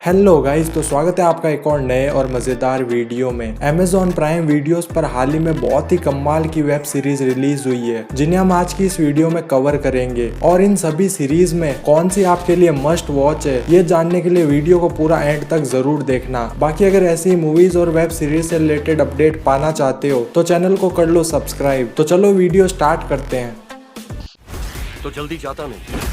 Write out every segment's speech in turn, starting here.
Hello guys, तो स्वागत है आपका एक और नए और मज़ेदार वीडियो में। Amazon प्राइम वीडियोस पर हाल ही में बहुत ही कमाल की वेब सीरीज रिलीज हुई है, जिन्हें हम आज की इस वीडियो में कवर करेंगे। और इन सभी सीरीज में कौन सी आपके लिए मस्ट वॉच है, ये जानने के लिए वीडियो को पूरा एंड तक जरूर देखना। बाकी अगर ऐसी मूवीज और वेब सीरीज से रिलेटेड अपडेट पाना चाहते हो तो चैनल को कर लो सब्सक्राइब। तो चलो वीडियो स्टार्ट करते हैं। तो जल्दी जाता नहीं।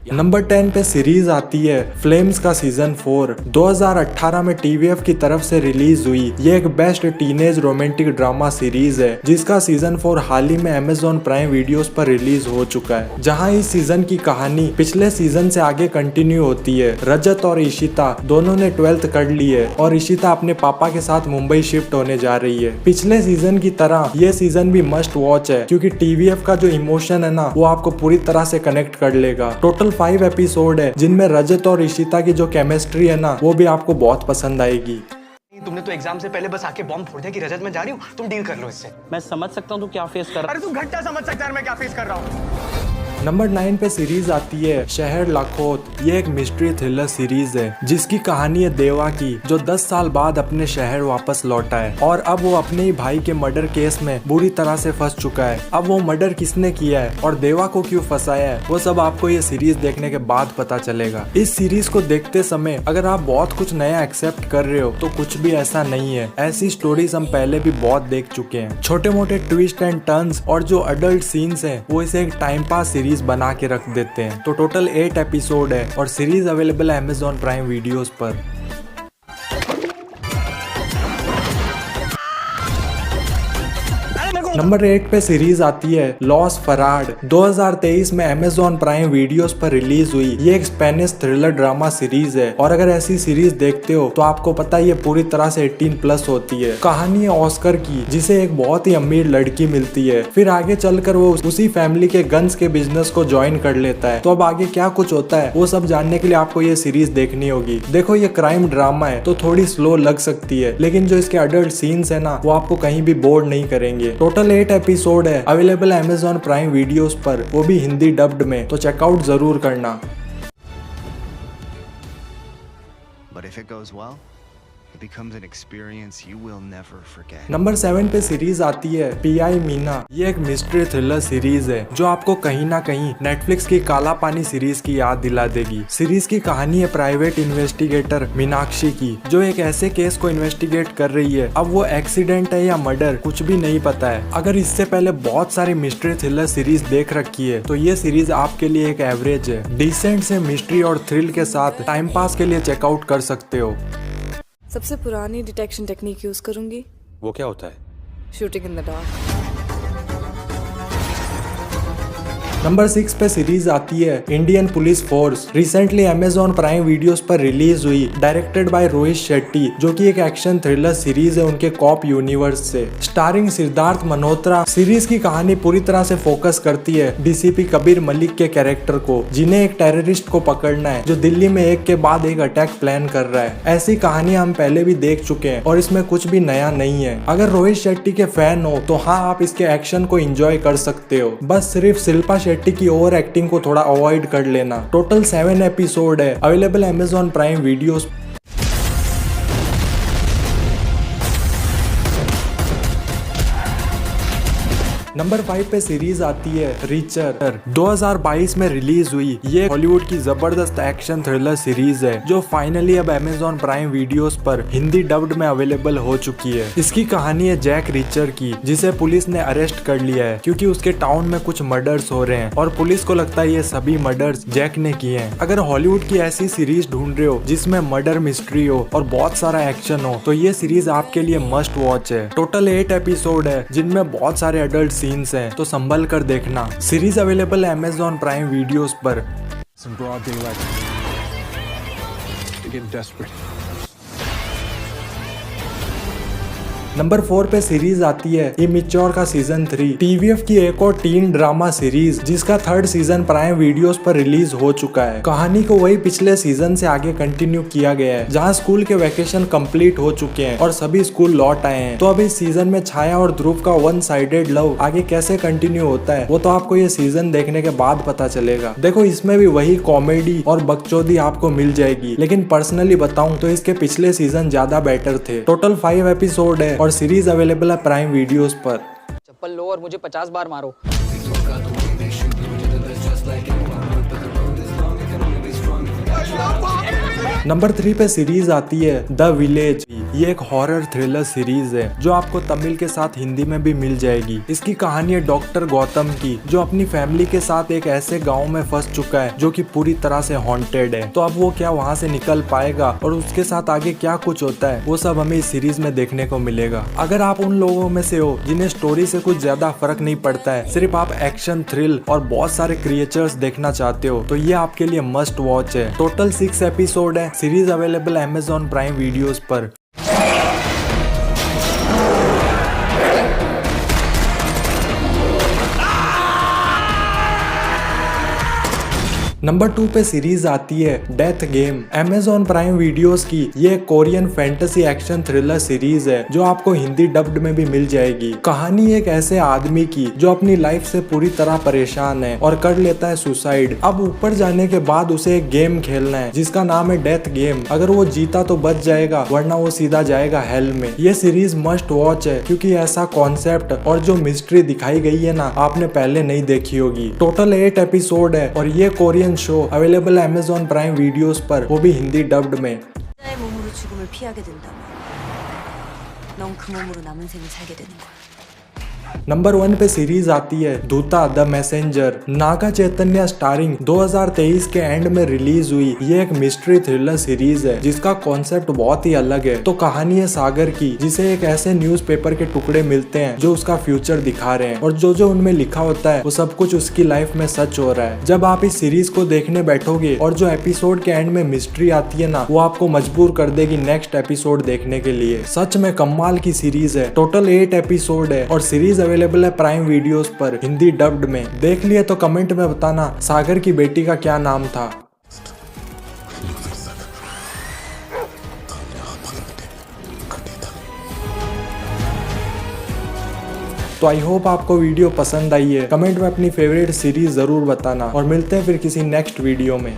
नंबर 10 पे सीरीज आती है फ्लेम्स का सीजन 4। 2018 में TVF की तरफ से रिलीज हुई ये एक best teenage romantic drama series है, जिसका सीजन 4 हाल ही में Amazon प्राइम वीडियोस पर रिलीज हो चुका है। जहां इस सीजन की कहानी पिछले सीजन से आगे कंटिन्यू होती है। रजत और इशिता दोनों ने 12th कर ली है और इशिता अपने पापा के साथ मुंबई शिफ्ट होने जा रही है। पिछले सीजन की तरह ये सीजन भी मस्ट वॉच है, क्योंकि TVF का जो इमोशन है ना, वो आपको पूरी तरह से कनेक्ट कर लेगा। टोटल 5 एपिसोड है, जिनमें रजत और इशिता की जो केमिस्ट्री है ना, वो भी आपको बहुत पसंद आएगी। तुमने तो एग्जाम से पहले बस आके बॉम्ब फोड़ दिया कि रजत मैं जा रही हूँ, तुम डील कर लो इससे। मैं समझ सकता हूँ तू क्या फेस कर रहा है। अरे तू घंटा समझ सकता है मैं क्या फेस कर रहा हूँ। नंबर 9 पे सीरीज आती है शहर लाखोत। ये एक मिस्ट्री थ्रिलर सीरीज है, जिसकी कहानी है देवा की, जो 10 साल बाद अपने शहर वापस लौटा है और अब वो अपने ही भाई के मर्डर केस में बुरी तरह से फंस चुका है। अब वो मर्डर किसने किया है और देवा को क्यों फंसाया है, वो सब आपको ये सीरीज देखने के बाद पता चलेगा। इस सीरीज को देखते समय अगर आप बहुत कुछ नया एक्सेप्ट कर रहे हो तो कुछ भी ऐसा नहीं है। ऐसी स्टोरीज हम पहले भी बहुत देख चुके हैं। छोटे मोटे ट्विस्ट एंड टर्न्स और जो अडल्ट सीन्स हैं, वो इसे एक टाइम पास सीरीज बना के रख देते हैं। तो टोटल 8 एपिसोड है और सीरीज अवेलेबल है Amazon प्राइम वीडियोस पर। नंबर 8 पे सीरीज आती है लॉस फराड। 2023 में Amazon प्राइम वीडियोस पर रिलीज हुई ये एक स्पेनिश थ्रिलर ड्रामा सीरीज है, और अगर ऐसी सीरीज देखते हो तो आपको पता है ये पूरी तरह से 18+ होती है। कहानी है ऑस्कर की, जिसे एक बहुत ही अमीर लड़की मिलती है। फिर आगे चलकर वो उसी फैमिली के गन्स के बिजनेस को ज्वाइन कर लेता है। तो अब आगे क्या कुछ होता है वो सब जानने के लिए आपको ये सीरीज देखनी होगी। देखो, ये क्राइम ड्रामा है तो थोड़ी स्लो लग सकती है, लेकिन जो इसके अडल्ट सीन्स है ना, वो आपको कहीं भी बोर नहीं करेंगे। टोटल 8 एपिसोड है अवेलेबल Amazon प्राइम वीडियोस पर, वो भी हिंदी डब्ड में, तो चेकआउट जरूर करना। But if it goes well, it becomes an experience you will never forget. Number 7 पे सीरीज आती है PI मीना। ये एक मिस्ट्री थ्रिलर सीरीज है जो आपको कहीं ना कहीं नेटफ्लिक्स की काला पानी सीरीज की याद दिला देगी। सीरीज की कहानी है प्राइवेट इन्वेस्टिगेटर मीनाक्षी की, जो एक ऐसे केस को इन्वेस्टिगेट कर रही है। अब वो एक्सीडेंट है या मर्डर, कुछ भी नहीं पता है। अगर इससे पहले बहुत सारी मिस्ट्री थ्रिलर सीरीज देख रखी है तो ये सीरीज आपके लिए एक एवरेज है। डिसेंट से मिस्ट्री और थ्रिल के साथ टाइम पास के लिए चेकआउट कर सकते हो। सबसे पुरानी डिटेक्शन टेक्निक यूज करूंगी। वो क्या होता है? Shooting in the dark. Number 6 पे सीरीज आती है Indian police force. Recently Amazon prime videos पर रिलीज हुई, डायरेक्टेड बाय रोहित शेट्टी, जो कि एक एक्शन थ्रिलर सीरीज है उनके कॉप यूनिवर्स से, स्टारिंग सिद्धार्थ मल्होत्रा। सीरीज की कहानी पूरी तरह से फोकस करती है DCP कबीर मलिक के कैरेक्टर को, जिन्हें एक टेररिस्ट को पकड़ना है जो दिल्ली में एक के बाद एक अटैक प्लान कर रहा है। ऐसी कहानी हम पहले भी देख चुके हैं और इसमें कुछ भी नया नहीं है। अगर रोहित शेट्टी के फैन हो तो हाँ, आप इसके एक्शन को एंजॉय कर सकते हो। बस सिर्फ शिल्पा शेट्टी की ओवर एक्टिंग को थोड़ा अवॉइड कर लेना। टोटल 7 एपिसोड है available Amazon prime videos. Number 5 पे सीरीज आती है रीचर। 2022 में रिलीज हुई ये हॉलीवुड की जबरदस्त एक्शन थ्रिलर सीरीज है, जो फाइनली अब Amazon प्राइम वीडियोस पर हिंदी डब्ड में अवेलेबल हो चुकी है। इसकी कहानी है जैक रीचर की, जिसे पुलिस ने अरेस्ट कर लिया है क्योंकि उसके टाउन में कुछ मर्डर्स हो रहे हैं और पुलिस को लगता है ये सभी मर्डर्स जैक ने किए हैं। अगर हॉलीवुड की ऐसी सीरीज ढूंढ रहे हो जिसमें मर्डर मिस्ट्री हो और बहुत सारा एक्शन हो, तो ये सीरीज आपके लिए मस्ट वॉच है। टोटल 8 एपिसोड है, जिनमें बहुत सारे अडल्ट सीन्स हैं, तो संभल कर देखना। सीरीज अवेलेबल है Amazon प्राइम वीडियोस पर। Some broad daylight. They're getting desperate. Number 4 पे सीरीज आती है इमेच्योर का सीजन 3। टीवीएफ की एक और टीन ड्रामा सीरीज जिसका 3rd सीजन प्राइम वीडियोस पर रिलीज हो चुका है। कहानी को वही पिछले सीजन से आगे कंटिन्यू किया गया है, जहां स्कूल के वेकेशन कंप्लीट हो चुके हैं और सभी स्कूल लौट आए हैं। तो अब इस सीजन में छाया और ध्रुव का वन साइडेड लव आगे कैसे कंटिन्यू होता है वो तो आपको ये सीजन देखने के बाद पता चलेगा। देखो इसमें भी वही कॉमेडी और बकचोदी आपको मिल जाएगी, लेकिन पर्सनली बताऊं तो इसके पिछले सीजन ज्यादा बेटर थे। टोटल 5 एपिसोड है और सीरीज अवेलेबल है प्राइम वीडियोस पर। चप्पल लो और मुझे 50 बार मारो। नंबर 3 पे सीरीज आती है द विलेज। ये एक हॉरर थ्रिलर सीरीज है जो आपको तमिल के साथ हिंदी में भी मिल जाएगी। इसकी कहानी है डॉक्टर गौतम की, जो अपनी फैमिली के साथ एक ऐसे गांव में फंस चुका है जो कि पूरी तरह से हॉन्टेड है। तो अब वो क्या वहां से निकल पाएगा और उसके साथ आगे क्या कुछ होता है वो सब हमें इस सीरीज में देखने को मिलेगा। अगर आप उन लोगों में से हो जिन्हें स्टोरी से कुछ ज्यादा फर्क नहीं पड़ता है, सिर्फ आप एक्शन, थ्रिल और बहुत सारे क्रिएचर्स देखना चाहते हो, तो ये आपके लिए मस्ट वॉच है। टोटल 6 एपिसोड है। Series available Amazon prime videos पर। नंबर 2 पे सीरीज आती है death game. Amazon prime videos की ये Korean fantasy action thriller series है जो आपको हिंदी डब्ड में भी मिल जाएगी। कहानी एक ऐसे आदमी की जो अपनी लाइफ से पूरी तरह परेशान है और कर लेता है सुसाइड। अब ऊपर जाने के बाद उसे एक गेम खेलना है जिसका नाम है डेथ गेम। अगर वो जीता तो बच जाएगा, वरना वो सीधा जाएगा हेल में। ये सीरीज मस्ट वॉच है क्योंकि ऐसा कॉन्सेप्ट और जो मिस्ट्री दिखाई गई है ना, आपने पहले नहीं देखी होगी। टोटल 8 एपिसोड है और ये Korean show available Amazon prime videos पर, वो भी हिंदी डब्ड में। 몸으로 죽음을 피하게 된다면 넌 그 몸으로 남은 생을 살게 되는 거야. नंबर 1 पे सीरीज आती है दूता the messenger. Naga Chaitanya starring 2023 के एंड में रिलीज हुई ये एक मिस्ट्री थ्रिलर सीरीज है जिसका कॉन्सेप्ट बहुत ही अलग है। तो कहानी है सागर की, जिसे एक ऐसे न्यूज़पेपर के टुकड़े मिलते हैं जो उसका फ्यूचर दिखा रहे हैं और जो उनमें लिखा होता है वो सब कुछ उसकी लाइफ में सच हो रहा है। जब आप इस सीरीज को देखने बैठोगे और जो एपिसोड के एंड में मिस्ट्री आती है ना, वो आपको मजबूर कर देगी नेक्स्ट एपिसोड देखने के लिए। सच में कमाल की सीरीज है। टोटल 8 एपिसोड है और सीरीज अवेलेबल है प्राइम वीडियोस पर हिंदी डब्ड में। देख लिए तो कमेंट में बताना सागर की बेटी का क्या नाम था। तो आई होप आपको वीडियो पसंद आई है। कमेंट में अपनी फेवरेट सीरीज जरूर बताना और मिलते हैं फिर किसी नेक्स्ट वीडियो में।